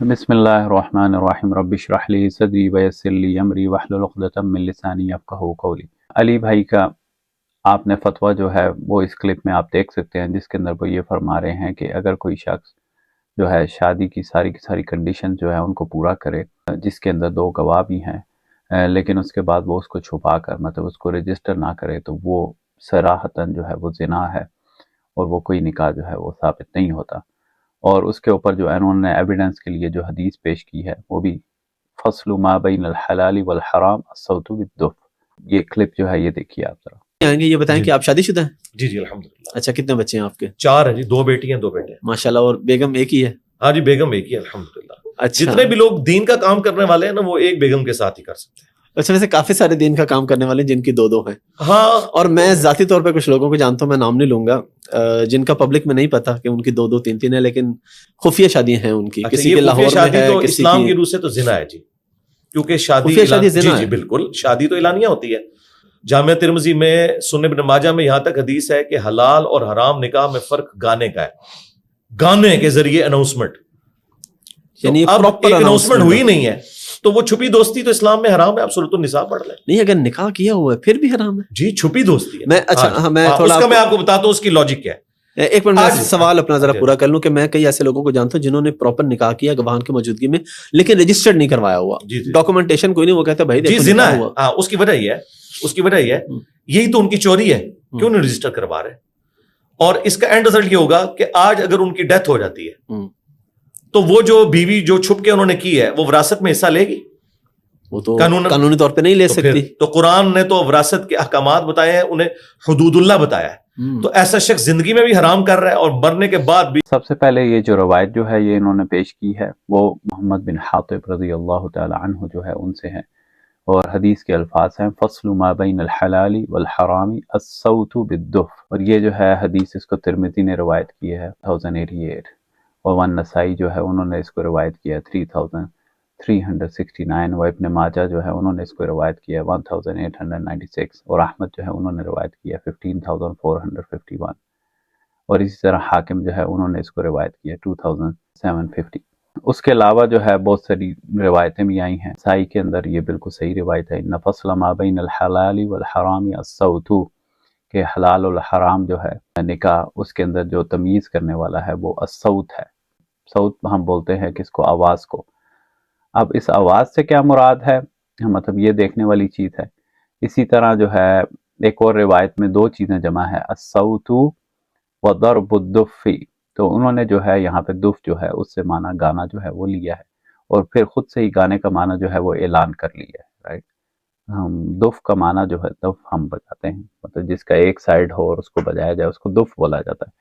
بسم اللہ الرحمن الرحیم رب اشرح لی صدری ویسر لی امری واحلل عقدۃ من لسانی یفقہوا قولی۔ علی بھائی کا آپ نے فتویٰ جو ہے وہ اس کلپ میں آپ دیکھ سکتے ہیں، جس کے اندر وہ یہ فرما رہے ہیں کہ اگر کوئی شخص جو ہے شادی کی ساری کنڈیشن جو ہے ان کو پورا کرے، جس کے اندر 2 گواہ بھی ہیں، لیکن اس کے بعد وہ اس کو چھپا کر مطلب اس کو رجسٹر نہ کرے، تو وہ صراحتاً جو ہے وہ زنا ہے اور وہ کوئی نکاح جو ہے وہ ثابت نہیں ہوتا۔ اور اس کے اوپر جو انہوں نے ایویڈنس کے لیے جو حدیث پیش کی ہے وہ بھی فصل ما بین الحلال والحرام الصوت بالدف۔ یہ کلپ جو ہے یہ دیکھیے آپ ذرا۔ آئیں گے، یہ بتائیں کہ آپ شادی شدہ ہیں؟ جی الحمدللہ۔ اچھا، کتنے بچے ہیں آپ کے؟ 4 ہیں جی، 2 بیٹی ہیں 2 بیٹے ہیں ماشاءاللہ۔ اور بیگم ایک ہی ہے؟ ہاں جی، بیگم ایک ہی ہے الحمدللہ۔ اچھا، جتنے بھی لوگ دین کا کام کرنے والے ہیں نا وہ ایک بیگم کے ساتھ ہی کر سکتے ہیں۔ اچھا، ویسے کافی سارے دین کا کام کرنے والے ہیں جن کی 2 ہیں۔ ہاں، اور میں ذاتی طور پہ کچھ لوگوں کو جانتا ہوں، میں نام نہیں لوں گا، جن کا پبلک میں نہیں پتا کہ ان کی 2 3 ہے، لیکن خفیہ شادیاں ہیں ان کی۔ کسی کے لاہور میں ہے، تو کسی اسلام کی کی روح سے تو زنا ہے جی، کیونکہ شادی خفیہ شادی زنا جی ہے۔ بالکل، شادی تو اعلانیہ ہوتی ہے۔ جامعہ ترمذی میں، سنن ابن ماجہ میں یہاں تک حدیث ہے کہ حلال اور حرام نکاح میں فرق گانے کا ہے، گانے کے ذریعے اناؤنسمنٹ، یعنی اب پراپر ایک اناؤنسمنٹ ہوئی نہیں ہے تو وہ چھپی دوستی تو اسلام میں حرام ہے، آپ سورۃ النساء پڑھ لیں۔ نہیں، اگر نکاح کیا ہوا ہے پھر بھی حرام ہے جی چھپی دوستی ہے۔ میں اچھا میں تھوڑا اس کا میں آپ کو بتاتا ہوں اس کی لاجک کیا ہے۔ ایک منٹ میں سوال اپنا ذرا پورا کر لوں کہ میں کئی ایسے لوگوں کو جانتا ہوں جنہوں نے پراپر نکاح کیا گواہان کی موجودگی میں، لیکن رجسٹرڈ نہیں کروایا ہوا، ڈاکومنٹیشن کوئی نہیں، وہ کہتا ہے بھائی جی دیکھو زنا نکاح ہے۔ ہوا۔ ہاں، اس کی وجہ یہ ہے، یہی تو ان کی چوری ہے، کیوں نہیں رجسٹر کروا رہے؟ اور اس کا اینڈ رزلٹ یہ ہوگا کہ آج اگر ان کی ڈیتھ ہو جاتی ہے تو وہ جو بیوی جو چھپ کے انہوں نے کی ہے وہ وراثت میں حصہ لے گی؟ وہ تو قانونی طور پہ نہیں لے سکتی۔ تو قرآن نے تو وراثت کے احکامات بتائے ہیں، انہیں حدود اللہ بتایا ہے، تو ایسا شخص زندگی میں بھی حرام کر رہا ہے اور مرنے کے بعد بھی۔ سب سے پہلے یہ جو روایت جو ہے یہ انہوں نے پیش کی ہے وہ محمد بن حاطب رضی اللہ تعالی عنہ جو ہے ان سے ہے، اور حدیث کے الفاظ ہیں فصل ما بین الحلال والحرام الصوت بالدف۔ اور یہ جو ہے حدیث اس کو ترمذی نے روایت کی ہے 1088، اور نسائی جو ہے انہوں نے اس کو روایت کیا ہے 3369، اور ابن ماجہ جو ہے انہوں نے اس کو روایت کیا ہے 1896، اور احمد جو ہے انہوں نے روایت کیا ہے 15451، اور اسی طرح حاکم جو ہے انہوں نے اس کو روایت کیا ہے 2750۔ اس کے علاوہ جو ہے بہت ساری روایتیں بھی آئی ہیں، نسائی کے اندر یہ بالکل صحیح روایت ہے، ان فصل ما بین الحلال والحرام الصوت، کہ حلال والحرام جو ہے نکاح اس کے اندر جو تمیز کرنے والا ہے وہ الصوت ہے۔ صوت ہم بولتے ہیں کہ اس کو آواز کو۔ اب اس آواز سے کیا مراد ہے، مطلب یہ دیکھنے والی چیز ہے۔ اسی طرح جو ہے ایک اور روایت میں 2 چیزیں جمع ہے، الصوت وضرب الدف، تو انہوں نے جو ہے یہاں پہ دف جو ہے اس سے معنی گانا جو ہے وہ لیا ہے، اور پھر خود سے ہی گانے کا معنی جو ہے وہ اعلان کر لیا ہے، رائٹ۔ دف کا معنی جو ہے دف ہم بجاتے ہیں، مطلب جس کا ایک سائیڈ ہو اور اس کو بجایا جائے اس کو دف بولا جاتا ہے،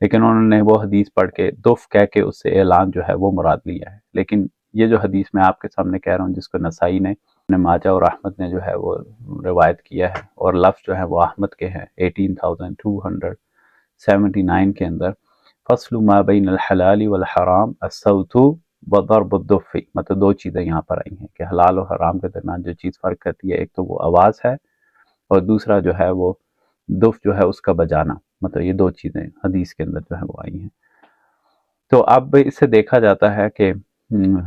لیکن انہوں نے وہ حدیث پڑھ کے دف کہہ کے اس سے اعلان جو ہے وہ مراد لیا ہے۔ لیکن یہ جو حدیث میں آپ کے سامنے کہہ رہا ہوں جس کو نسائی نے، ابن ماجہ اور احمد نے جو ہے وہ روایت کیا ہے، اور لفظ جو ہے وہ احمد کے ہیں 18279 کے اندر، فصل ما بین الحلال والحرام الصوت وضرب الدف، مطلب 2 چیزیں یہاں پر آئی ہیں کہ حلال اور حرام کے درمیان جو چیز فرق کرتی ہے، ایک تو وہ آواز ہے اور دوسرا جو ہے وہ دف جو ہے اس کا بجانا، مطلب یہ 2 چیزیں حدیث کے اندر جو ہے وہ آئی ہیں۔ تو اب اس سے دیکھا جاتا ہے کہ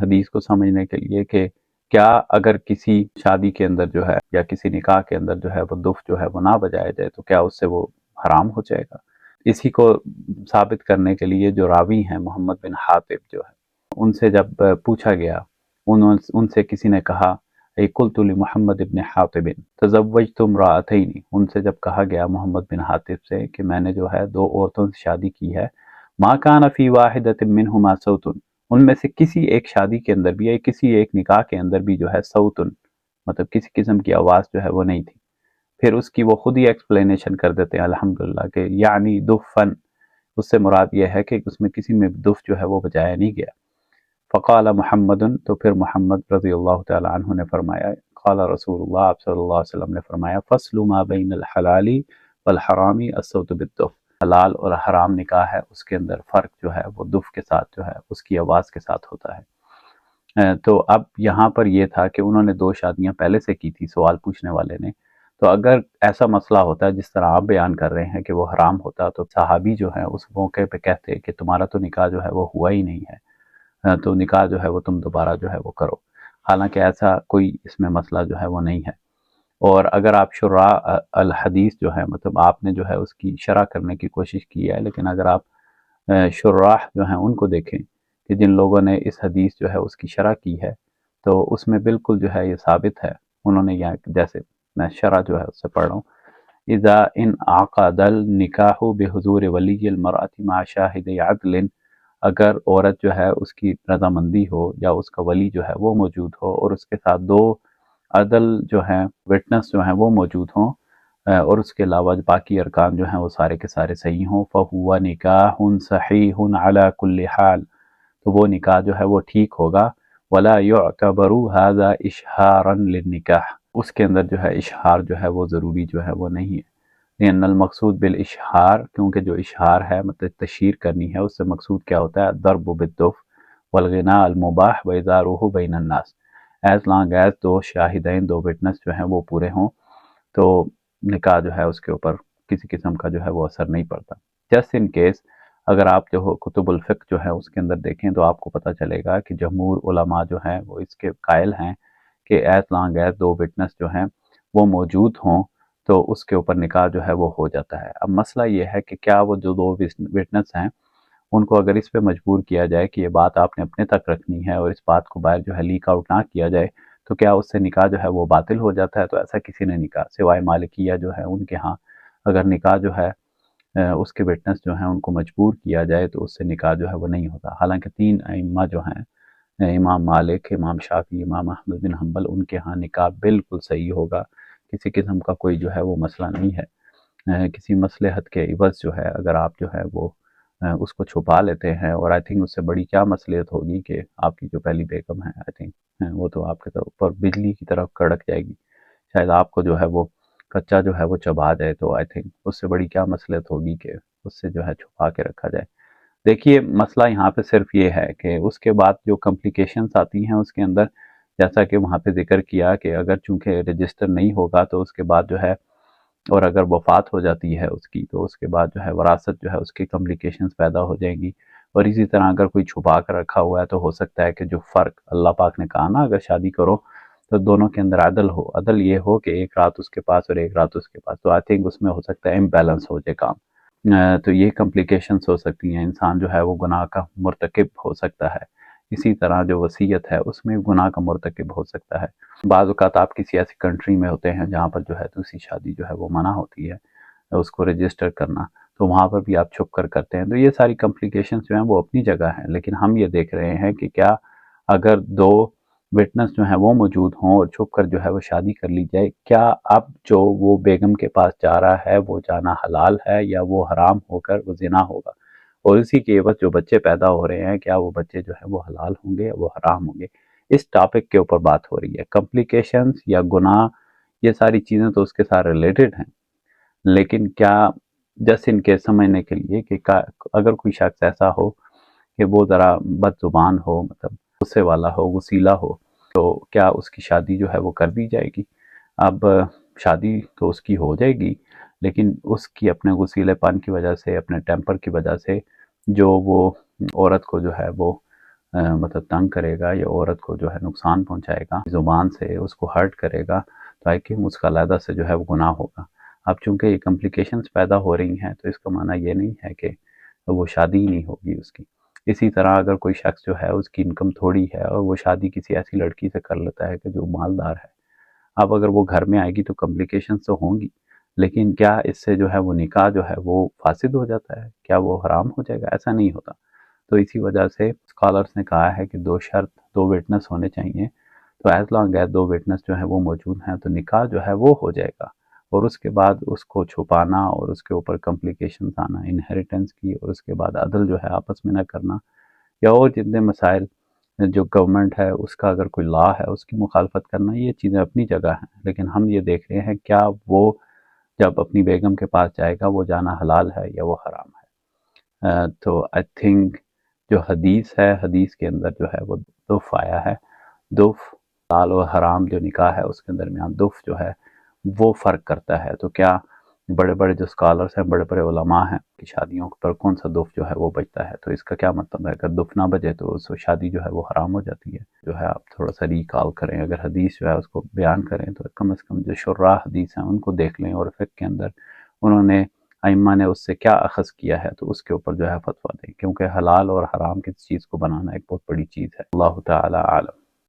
حدیث کو سمجھنے کے لیے کہ کیا اگر کسی شادی کے اندر جو ہے یا کسی نکاح کے اندر جو ہے وہ دف جو ہے وہ نہ بجایا جائے تو کیا اس سے وہ حرام ہو جائے گا؟ اسی کو ثابت کرنے کے لیے جو راوی ہیں محمد بن حاطب جو ہے، ان سے جب پوچھا گیا، ان سے کسی نے کہا اے قلت لمحمد بن حاطب تزوجت امرأتین، ان سے جب کہا گیا محمد بن حاطب سے کہ میں نے جو ہے 2 عورتوں سے شادی کی ہے، ما کان فی واحدۃ منہما صوت، ان میں سے کسی ایک شادی کے اندر بھی یا کسی ایک نکاح کے اندر بھی جو ہے صوت، مطلب کسی قسم کی آواز جو ہے وہ نہیں تھی۔ پھر اس کی وہ خود ہی ایکسپلینیشن کر دیتے ہیں الحمدللہ کہ یعنی دفن، اس سے مراد یہ ہے کہ اس میں کسی میں دف جو ہے وہ بجایا نہیں گیا۔ فقال محمد، تو پھر محمد رضی اللہ تعالی عنہ نے فرمایا، قال رسول اللہ، آپ صلی اللہ علیہ وسلم نے فرمایا، فصل ما بین الحلال والحرام الصوت بالدف، حلال اور حرام نکاح ہے اس کے اندر فرق جو ہے وہ دف کے ساتھ جو ہے اس کی آواز کے ساتھ ہوتا ہے۔ تو اب یہاں پر یہ تھا کہ انہوں نے 2 شادیاں پہلے سے کی تھی سوال پوچھنے والے نے، تو اگر ایسا مسئلہ ہوتا ہے جس طرح آپ بیان کر رہے ہیں کہ وہ حرام ہوتا تو صحابی جو ہیں اس موقع پہ کہتے کہ تمہارا تو نکاح جو ہے وہ ہوا ہی نہیں ہے، تو نکاح جو ہے وہ تم دوبارہ جو ہے وہ کرو، حالانکہ ایسا کوئی اس میں مسئلہ جو ہے وہ نہیں ہے۔ اور اگر آپ شراح الحدیث جو ہے مطلب آپ نے جو ہے اس کی شرح کرنے کی کوشش کی ہے، لیکن اگر آپ شراح جو ہیں ان کو دیکھیں کہ جن لوگوں نے اس حدیث جو ہے اس کی شرح کی ہے، تو اس میں بالکل جو ہے یہ ثابت ہے، انہوں نے یہاں جیسے میں شرح جو ہے اس سے پڑھ رہا ہوں، اذا انعقد النکاح بحضور ولی المرأة مع شاہد عدل، اگر عورت جو ہے اس کی رضامندی ہو یا اس کا ولی جو ہے وہ موجود ہو اور اس کے ساتھ دو عدل جو ہیں وٹنس جو ہیں وہ موجود ہوں، اور اس کے علاوہ باقی ارکان جو ہیں وہ سارے کے سارے صحیح ہوں، فَهُوَ نِكَاحٌ صَحِيحٌ عَلَى كُلِّ حال، تو وہ نکاح جو ہے وہ ٹھیک ہوگا، وَلَا يُعْتَبَرُ هَذَا إِشْهَارًا لِلنِّكَاح، اس کے اندر جو ہے اشہار جو ہے وہ ضروری جو ہے وہ نہیں ہے، لأن المقصود بالاشہار، کیونکہ جو اشہار ہے مطلب تشہیر کرنی ہے، اس سے مقصود کیا ہوتا ہے، الضرب بالدف والغناء المباح وإظہارہ بین الناس، ایز لانگ ایز دو شاہدین دو وٹنس جو ہیں وہ پورے ہوں تو نکاح جو ہے اس کے اوپر کسی قسم کا جو ہے وہ اثر نہیں پڑتا۔ جسٹ ان کیس اگر آپ جو ہو کتب الفقہ جو ہے اس کے اندر دیکھیں تو آپ کو پتہ چلے گا کہ جمہور علماء جو ہیں وہ اس کے قائل ہیں کہ ایز لانگ ایز دو وٹنس جو ہیں وہ موجود ہوں تو اس کے اوپر نکاح جو ہے وہ ہو جاتا ہے۔ اب مسئلہ یہ ہے کہ کیا وہ جو دو وٹنس ہیں ان کو اگر اس پہ مجبور کیا جائے کہ یہ بات آپ نے اپنے تک رکھنی ہے اور اس بات کو باہر جو ہے لیک آؤٹ نہ کیا جائے تو کیا اس سے نکاح جو ہے وہ باطل ہو جاتا ہے؟ تو ایسا کسی نے نکاح سوائے مالکیہ جو ہے ان کے ہاں اگر نکاح جو ہے اس کے وٹنس جو ہیں ان کو مجبور کیا جائے تو اس سے نکاح جو ہے وہ نہیں ہوتا، حالانکہ تین ائمہ جو ہیں امام مالک، امام شافعی، امام احمد بن حنبل، ان کے ہاں نکاح بالکل صحیح ہوگا، کسی قسم کا کوئی جو ہے وہ مسئلہ نہیں ہے۔ کسی مصلحت کے عوض جو ہے اگر آپ جو ہے وہ اس کو چھپا لیتے ہیں، اور آئی تھنک اس سے بڑی کیا مصلحت ہوگی کہ آپ کی جو پہلی بیگم ہے آئی تھنک وہ تو آپ کے اوپر بجلی کی طرف کڑک جائے گی، شاید آپ کو جو ہے وہ کچا جو ہے وہ چبا جائے، تو آئی تھنک اس سے بڑی کیا مصلحت ہوگی کہ اس سے جو ہے چھپا کے رکھا جائے۔ دیکھیے مسئلہ یہاں پہ صرف یہ ہے کہ اس کے بعد جو کمپلیکیشنز آتی ہیں اس کے اندر، جیسا کہ وہاں پہ ذکر کیا کہ اگر چونکہ رجسٹر نہیں ہوگا تو اس کے بعد جو ہے، اور اگر وفات ہو جاتی ہے اس کی تو اس کے بعد جو ہے وراثت جو ہے اس کی کمپلیکیشنز پیدا ہو جائیں گی، اور اسی طرح اگر کوئی چھپا کر رکھا ہوا ہے تو ہو سکتا ہے کہ جو فرق اللہ پاک نے کہا نا اگر شادی کرو تو دونوں کے اندر عدل ہو، عدل یہ ہو کہ ایک رات اس کے پاس اور ایک رات اس کے پاس، تو آئی تھنک اس میں ہو سکتا ہے امبیلنس ہو جائے کام، تو یہ کمپلیکیشنز ہو سکتی ہیں، انسان جو ہے وہ گناہ کا مرتکب ہو سکتا ہے، اسی طرح جو وصیت ہے اس میں گناہ کا مرتکب ہو سکتا ہے۔ بعض اوقات آپ کسی ایسی کنٹری میں ہوتے ہیں جہاں پر جو ہے دوسری شادی جو ہے وہ منع ہوتی ہے اس کو رجسٹر کرنا، تو وہاں پر بھی آپ چھپ کر کرتے ہیں، تو یہ ساری کمپلیکیشنز جو ہیں وہ اپنی جگہ ہیں، لیکن ہم یہ دیکھ رہے ہیں کہ کیا اگر دو وٹنس جو ہیں وہ موجود ہوں اور چھپ کر جو ہے وہ شادی کر لی جائے، کیا اب جو وہ بیگم کے پاس جا رہا ہے وہ جانا حلال ہے یا وہ حرام ہو کر وہ زنا ہوگا، اور اسی کے عوض جو بچے پیدا ہو رہے ہیں کیا وہ بچے جو ہیں وہ حلال ہوں گے یا وہ حرام ہوں گے، اس ٹاپک کے اوپر بات ہو رہی ہے۔ کمپلیکیشنز یا گناہ یہ ساری چیزیں تو اس کے ساتھ ریلیٹڈ ہیں، لیکن کیا جسٹ ان کے سمجھنے کے لیے کہ اگر کوئی شخص ایسا ہو کہ وہ ذرا بد زبان ہو، مطلب غصے والا ہو، غسیلا ہو، تو کیا اس کی شادی جو ہے وہ کر دی جائے گی؟ اب شادی تو اس کی ہو جائے گی، لیکن اس کی اپنے غسیلے پن کی وجہ سے، اپنے ٹیمپر کی وجہ سے جو وہ عورت کو جو ہے وہ مطلب تنگ کرے گا یا عورت کو جو ہے نقصان پہنچائے گا زبان سے، اس کو ہرٹ کرے گا، تو آئی کہ اس کا علیحدہ سے جو ہے وہ گناہ ہوگا۔ اب چونکہ یہ کمپلیکیشنز پیدا ہو رہی ہیں تو اس کا معنی یہ نہیں ہے کہ وہ شادی ہی نہیں ہوگی اس کی۔ اسی طرح اگر کوئی شخص جو ہے اس کی انکم تھوڑی ہے اور وہ شادی کسی ایسی لڑکی سے کر لیتا ہے کہ جو مالدار ہے، اب اگر وہ گھر میں آئے گی تو کمپلیکیشنز تو ہوں گی، لیکن کیا اس سے جو ہے وہ نکاح جو ہے وہ فاسد ہو جاتا ہے؟ کیا وہ حرام ہو جائے گا؟ ایسا نہیں ہوتا۔ تو اسی وجہ سے اسکالرس نے کہا ہے کہ دو وٹنس ہونے چاہیے، تو ایز لانگ ایز دو وٹنس جو ہیں وہ موجود ہیں تو نکاح جو ہے وہ ہو جائے گا، اور اس کے بعد اس کو چھپانا اور اس کے اوپر کمپلیکیشنز آنا انہیریٹنس کی، اور اس کے بعد عدل جو ہے آپس میں نہ کرنا، یا اور جتنے مسائل جو گورنمنٹ ہے اس کا اگر کوئی لا ہے اس کی مخالفت کرنا، یہ چیزیں اپنی جگہ ہیں، لیکن ہم یہ دیکھ رہے ہیں کیا وہ جب اپنی بیگم کے پاس جائے گا وہ جانا حلال ہے یا وہ حرام ہے۔ تو آئی تھنک جو حدیث ہے، حدیث کے اندر جو ہے وہ دف آیا ہے، دف حلال و حرام جو نکاح ہے اس کے درمیان دف جو ہے وہ فرق کرتا ہے، تو کیا بڑے بڑے جو اسکالرس ہیں، بڑے بڑے علماء ہیں کہ شادیوں پر کون سا دف جو ہے وہ بجتا ہے، تو اس کا کیا مطلب ہے؟ اگر دف نہ بجے تو اس شادی جو ہے وہ حرام ہو جاتی ہے۔ جو ہے آپ تھوڑا سا ریکال کریں، اگر حدیث جو ہے اس کو بیان کریں تو کم از کم جو شراح حدیث ہیں ان کو دیکھ لیں، اور فقہ کے اندر انہوں نے ائمہ نے اس سے کیا اخذ کیا ہے تو اس کے اوپر جو ہے فتویٰ دیں، کیونکہ حلال اور حرام کی چیز کو بنانا ایک بہت بڑی چیز ہے۔ اللہ تعالی عالم۔